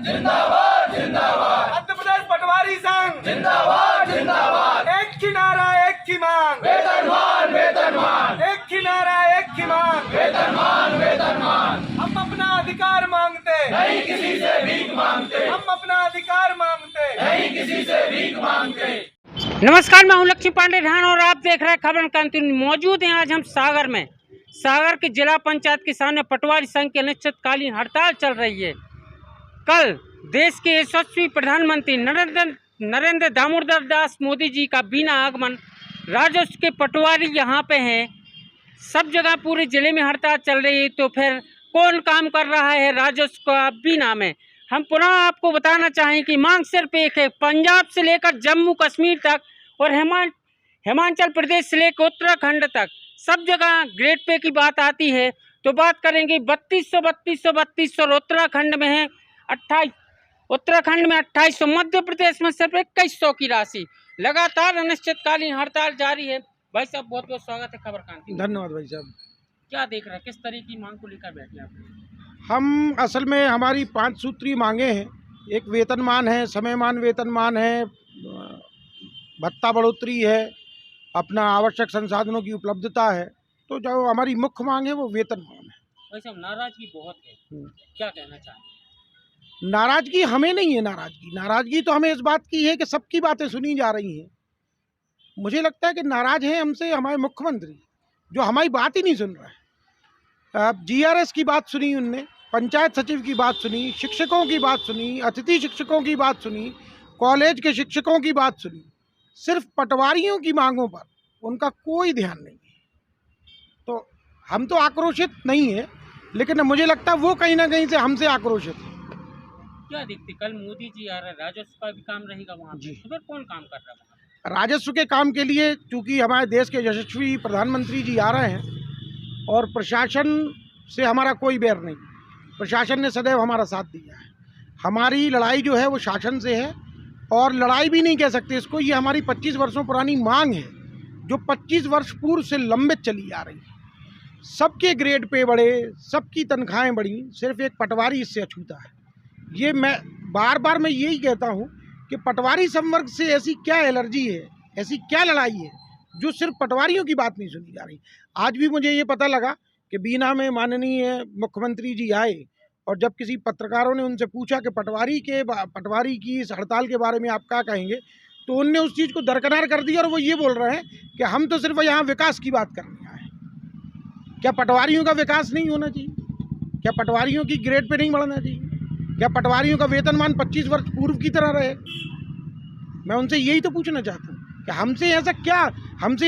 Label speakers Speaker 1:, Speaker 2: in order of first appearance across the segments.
Speaker 1: जिंदाबाद जिंदाबाद। मध्य प्रदेश पटवारी संघ जिंदाबाद जिंदाबाद। एक ही नारा एक ही मांग, वेतनमान वेतनमान। एक ही नारा एक ही मांग, वेतनमान वेतनमान। हम अपना अधिकार मांगते नहीं किसी से भीख मांगते। हम अपना अधिकार मांगते नहीं किसी से भीख मांगते।
Speaker 2: नमस्कार, मैं हूं लक्ष्मी पांडे ढान और आप देख रहे हैं खबर कंटिन्यू। मौजूद हैं आज हम सागर में। सागर के जिला पंचायत के सामने पटवारी संघ की अनिश्चितकालीन हड़ताल चल रही है। कल देश के यशस्वी प्रधानमंत्री नरेंद्र दामोदर दास मोदी जी का बिना आगमन, राजस्व के पटवारी यहाँ पे हैं। सब जगह पूरे जिले में हड़ताल चल रही है, तो फिर कौन काम कर रहा है राजस्व का बिना में? हम पुनः आपको बताना चाहें कि मांग सिर्फ एक है, पंजाब से लेकर जम्मू कश्मीर तक और हिमाचल प्रदेश से लेकर उत्तराखंड तक सब जगह ग्रेड पे की बात आती है। तो बात करेंगे 3200 और उत्तराखंड में है 28, उत्तराखंड में 2800, मध्य प्रदेश में सिर्फ 2100 की राशि। लगातार अनिश्चितकालीन हड़ताल जारी है। भाई साहब बहुत बहुत स्वागत है खबर क्रांति।
Speaker 3: धन्यवाद भाई साहब।
Speaker 2: क्या देख रहे हैं, किस तरह की मांग को लेकर बैठे आप?
Speaker 3: हम असल में हमारी 5 सूत्री मांगे हैं। एक वेतनमान है, समयमान वेतनमान है, भत्ता बढ़ोतरी है, अपना आवश्यक संसाधनों की उपलब्धता है। तो जो हमारी मुख्य मांग है वो वेतनमान है।
Speaker 2: वैसे हम नाराजगी बहुत है, क्या कहना चाहें?
Speaker 3: नाराजगी हमें नहीं है। नाराजगी तो हमें इस बात की है कि सबकी बातें सुनी जा रही हैं। मुझे लगता है कि नाराज हैं हमसे हमारे मुख्यमंत्री, जो हमारी बात ही नहीं सुन रहे हैं। अब GRS की बात सुनी उनने, पंचायत सचिव की बात सुनी, शिक्षकों की बात सुनी, अतिथि शिक्षकों की बात सुनी, कॉलेज के शिक्षकों की बात सुनी। सिर्फ पटवारियों की मांगों पर उनका कोई ध्यान नहीं है। तो हम तो आक्रोशित नहीं है, लेकिन मुझे लगता है वो कहीं ना कहीं से हमसे आक्रोशित है।
Speaker 2: क्या दिखती, कल मोदी जी आ रहे हैं, राजस्व का भी काम रहेगा वहाँ पे, तो फिर कौन काम कर रहा है वहाँ पे?
Speaker 3: राजस्व के काम के लिए चूँकि हमारे देश के यशस्वी प्रधानमंत्री जी आ रहे हैं और प्रशासन से हमारा कोई बैर नहीं। प्रशासन ने सदैव हमारा साथ दिया है। हमारी लड़ाई जो है वो शासन से है, और लड़ाई भी नहीं कह सकते इसको। ये हमारी 25 वर्षों पुरानी मांग है, जो 25 वर्ष पूर्व से लंबित चली आ रही है। सबके ग्रेड पे बढ़े, सबकी तनख्वाहें बढ़ी, सिर्फ एक पटवारी इससे अछूता है। ये मैं बार यही कहता हूँ कि पटवारी संवर्ग से ऐसी क्या एलर्जी है, ऐसी क्या लड़ाई है जो सिर्फ पटवारियों की बात नहीं सुनी जा रही। आज भी मुझे ये पता लगा कि बीना में माननीय मुख्यमंत्री जी आए, और जब किसी पत्रकारों ने उनसे पूछा कि पटवारी की इस हड़ताल के बारे में आप क्या कहेंगे, तो उनने उस चीज़ को दरकिनार कर दिया और वो ये बोल रहे हैं कि हम तो सिर्फ यहाँ विकास की बात करने आए। क्या पटवारियों का विकास नहीं होना चाहिए? क्या पटवारियों की ग्रेड पे नहीं बढ़ना चाहिए? क्या पटवारियों का वेतनमान 25 वर्ष पूर्व की तरह रहे? मैं उनसे यही तो पूछना चाहता हूँ कि हमसे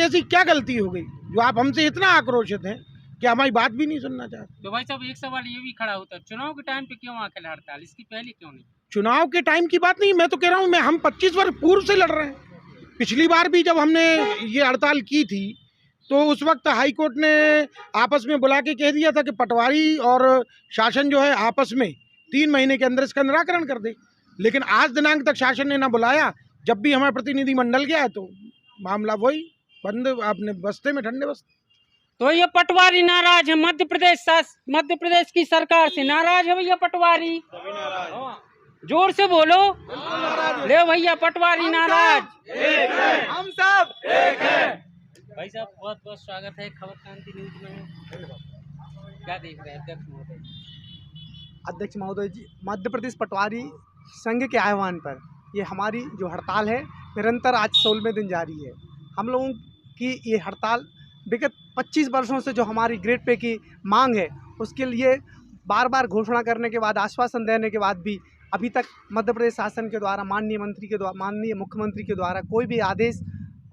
Speaker 3: ऐसी क्या गलती हो गई जो आप हमसे इतना आक्रोशित हैं कि हमारी बात भी नहीं सुनना चाहते?
Speaker 2: तो भाई साहब एक सवाल ये भी खड़ा होता है, चुनाव के टाइम पे क्यों आखिर हड़ताल, इसकी पहले क्यों नहीं?
Speaker 3: चुनाव के टाइम की बात नहीं, मैं तो कह रहा हूँ हम 25 वर्ष पूर्व से लड़ रहे हैं। पिछली बार भी जब हमने ये हड़ताल की थी तो उस वक्त हाई कोर्ट ने आपस में बुला के कह दिया था कि पटवारी और शासन जो है आपस में 3 महीने के अंदर इसका निराकरण कर दे। लेकिन आज दिनांक तक शासन ने ना बुलाया। जब भी हमारा प्रतिनिधि मंडल गया तो मामला वही बंद, आपने बस्ते में ठंडे बस्ते।
Speaker 2: तो ये पटवारी नाराज है, मध्य प्रदेश की सरकार से नाराज है भैया पटवारी। जोर से बोलो, ले भैया पटवारी नाराज,
Speaker 1: हम सब एक है।
Speaker 2: भाई साहब बहुत बहुत स्वागत है खबर क्रांति न्यूज में। क्या देख रहे हैं अध्यक्ष महोदय?
Speaker 4: अध्यक्ष महोदय जी, मध्य प्रदेश पटवारी संघ के आह्वान पर ये हमारी जो हड़ताल है निरंतर आज 16वें दिन जारी है। हम लोगों की ये हड़ताल विगत 25 वर्षों से जो हमारी ग्रेड पे की मांग है उसके लिए बार बार घोषणा करने के बाद, आश्वासन देने के बाद भी अभी तक मध्य प्रदेश शासन के द्वारा, माननीय मुख्यमंत्री के द्वारा कोई भी आदेश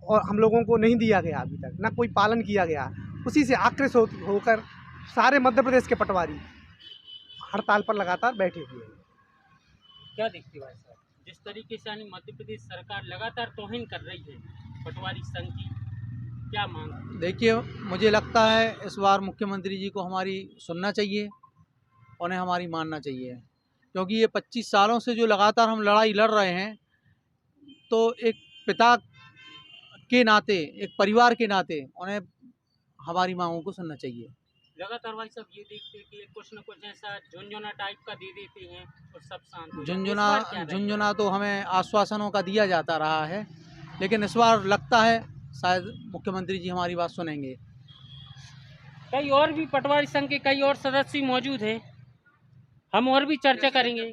Speaker 4: और हम लोगों को नहीं दिया गया। अभी तक ना कोई पालन किया गया। उसी से आक्रोश होकर सारे मध्य प्रदेश के पटवारी हड़ताल पर लगातार बैठे हुए हैं।
Speaker 2: क्या देखते भाई साहब, जिस तरीके से यानी मध्य प्रदेश सरकार लगातार तौहीन कर रही है पटवारी संघ की, क्या मांग?
Speaker 5: देखिए, मुझे लगता है इस बार मुख्यमंत्री जी को हमारी सुनना चाहिए, उन्हें हमारी मानना चाहिए, क्योंकि ये 25 सालों से जो लगातार हम लड़ाई लड़ रहे हैं, तो एक पिता के नाते, एक परिवार के नाते उन्हें हमारी मांगों को सुनना चाहिए।
Speaker 2: लगातार भाई साहब ये देखते हैं कि कुछ न कुछ ऐसा झुंझुना टाइप का दे देते हैं और सब शांत हो जाते हैं। इस बार क्या रहेगा?
Speaker 5: झुंझुना तो हमें आश्वासनों का दिया जाता रहा है, लेकिन इस बार लगता है शायद मुख्यमंत्री जी हमारी बात सुनेंगे।
Speaker 2: कई और भी पटवारी संघ के कई और सदस्य मौजूद हैं, हम और भी चर्चा करेंगे।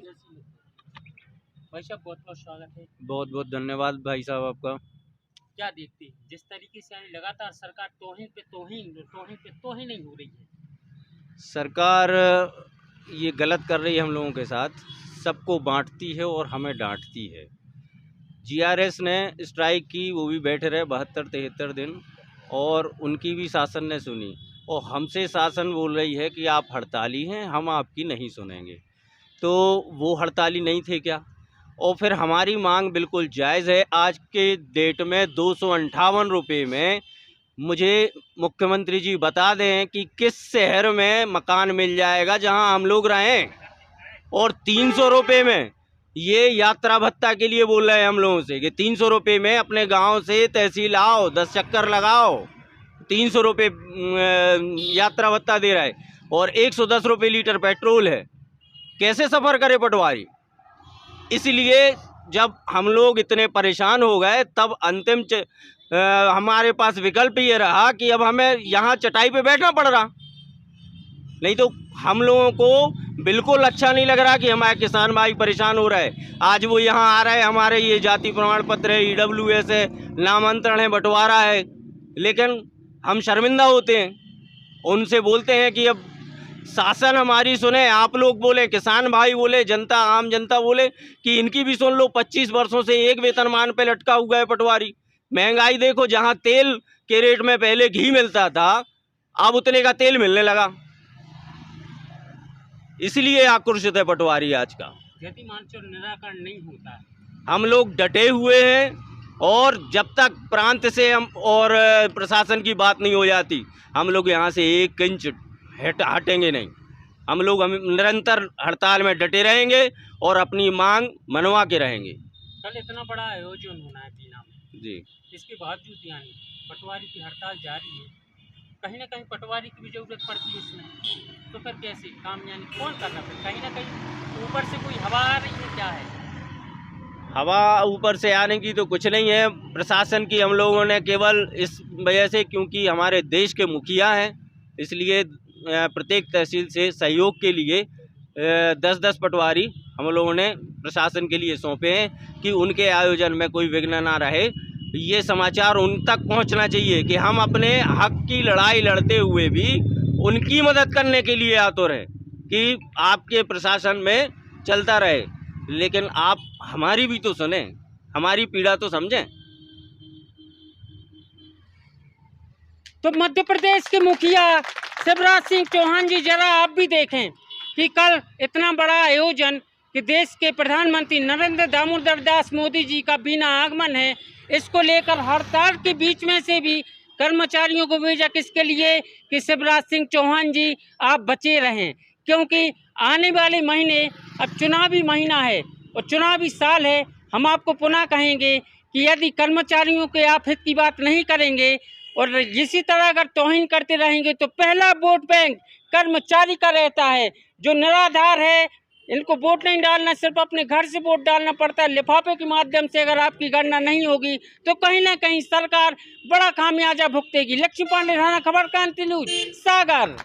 Speaker 2: भाई साहब बहुत बहुत स्वागत है।
Speaker 6: बहुत बहुत धन्यवाद भाई साहब आपका।
Speaker 2: क्या देखते हैं जिस तरीके से यानी लगातार सरकार तौहीन पे तौहीन नहीं हो रही है?
Speaker 6: सरकार ये गलत कर रही है हम लोगों के साथ, सबको बांटती है और हमें डांटती है। जीआरएस ने स्ट्राइक की, वो भी बैठे रहे 72-73 दिन और उनकी भी शासन ने सुनी और हमसे शासन बोल रही है कि आप हड़ताली हैं, हम आपकी नहीं सुनेंगे। तो वो हड़ताली नहीं थे क्या? और फिर हमारी मांग बिल्कुल जायज़ है। आज के डेट में 258 रुपये में मुझे मुख्यमंत्री जी बता दें कि किस शहर में मकान मिल जाएगा जहां हम लोग रहें। और 300 रुपये में ये यात्रा भत्ता के लिए बोल रहे हैं हम लोगों से कि 300 रुपये में अपने गांव से तहसील आओ, 10 चक्कर लगाओ, 300 रुपये यात्रा भत्ता दे रहा है और 110 रुपये लीटर पेट्रोल है। कैसे सफ़र करे पटवारी? इसलिए जब हम लोग इतने परेशान हो गए तब अंतिम हमारे पास विकल्प ये रहा कि अब हमें यहाँ चटाई पे बैठना पड़ रहा, नहीं तो हम लोगों को बिल्कुल अच्छा नहीं लग रहा कि हमारे किसान भाई परेशान हो रहे हैं। आज वो यहाँ आ रहे हैं, हमारे ये जाति प्रमाण पत्र है, EWS है, नामांतरण है, बंटवारा है, लेकिन हम शर्मिंदा होते हैं। उनसे बोलते हैं कि अब शासन हमारी सुने, आप लोग बोले, किसान भाई बोले, जनता, आम जनता बोले कि इनकी भी सुन लो। 25 वर्षों से एक वेतनमान पे लटका हुआ है पटवारी। महंगाई देखो, जहां तेल के रेट में पहले घी मिलता था अब उतने का तेल मिलने लगा। इसलिए आक्रोशित है पटवारी आज का।
Speaker 2: यदि मानचोर निराकरण नहीं होता है,
Speaker 6: हम लोग डटे हुए हैं और जब तक प्रांत से हम और प्रशासन की बात नहीं हो जाती हम लोग यहाँ से 1 इंच हटेंगे नहीं। हम निरंतर हड़ताल में डटे रहेंगे और अपनी मांग मनवा के रहेंगे।
Speaker 2: कल इतना बड़ा आयोजन होना है बीना में
Speaker 6: जी,
Speaker 2: इसके बावजूद यानी पटवारी की हड़ताल जारी है, कहीं ना कहीं पटवारी की भी जरूरत पड़ती है इसमें, तो फिर कैसे काम यानी कौन कर रहा है? कहीं ना कहीं ऊपर से कोई हवा आ रही है, क्या है?
Speaker 6: हवा ऊपर से आने की तो कुछ नहीं है, प्रशासन की हम लोगों ने केवल इस वजह से क्योंकि हमारे देश के मुखिया हैं, इसलिए प्रत्येक तहसील से सहयोग के लिए 10-10 पटवारी हम लोगों ने प्रशासन के लिए सौंपे हैं कि उनके आयोजन में कोई विघ्न ना रहे। ये समाचार उन तक पहुंचना चाहिए कि हम अपने हक की लड़ाई लड़ते हुए भी उनकी मदद करने के लिए आतुर हैं कि आपके प्रशासन में चलता रहे, लेकिन आप हमारी भी तो सुने, हमारी पीड़ा तो समझें।
Speaker 2: तो मध्य प्रदेश के मुखिया शिवराज सिंह चौहान जी, जरा आप भी देखें कि कल इतना बड़ा आयोजन कि देश के प्रधानमंत्री नरेंद्र दामोदर दास मोदी जी का बिना आगमन है, इसको लेकर हड़ताल के बीच में से भी कर्मचारियों को भेजा किसके लिए कि शिवराज सिंह चौहान जी आप बचे रहें, क्योंकि आने वाले महीने अब चुनावी महीना है और चुनावी साल है। हम आपको पुनः कहेंगे कि यदि कर्मचारियों के आप हित की बात नहीं करेंगे और इसी तरह अगर तौहीन करते रहेंगे तो पहला वोट बैंक कर्मचारी का रहता है। जो निराधार है इनको वोट नहीं डालना, सिर्फ अपने घर से वोट डालना पड़ता है। लिफाफे के माध्यम से अगर आपकी गणना नहीं होगी तो कहीं ना कहीं सरकार बड़ा खामियाजा भुगतेगी। लक्ष्मी पांडे, राणा, खबर क्रांति न्यूज, सागर।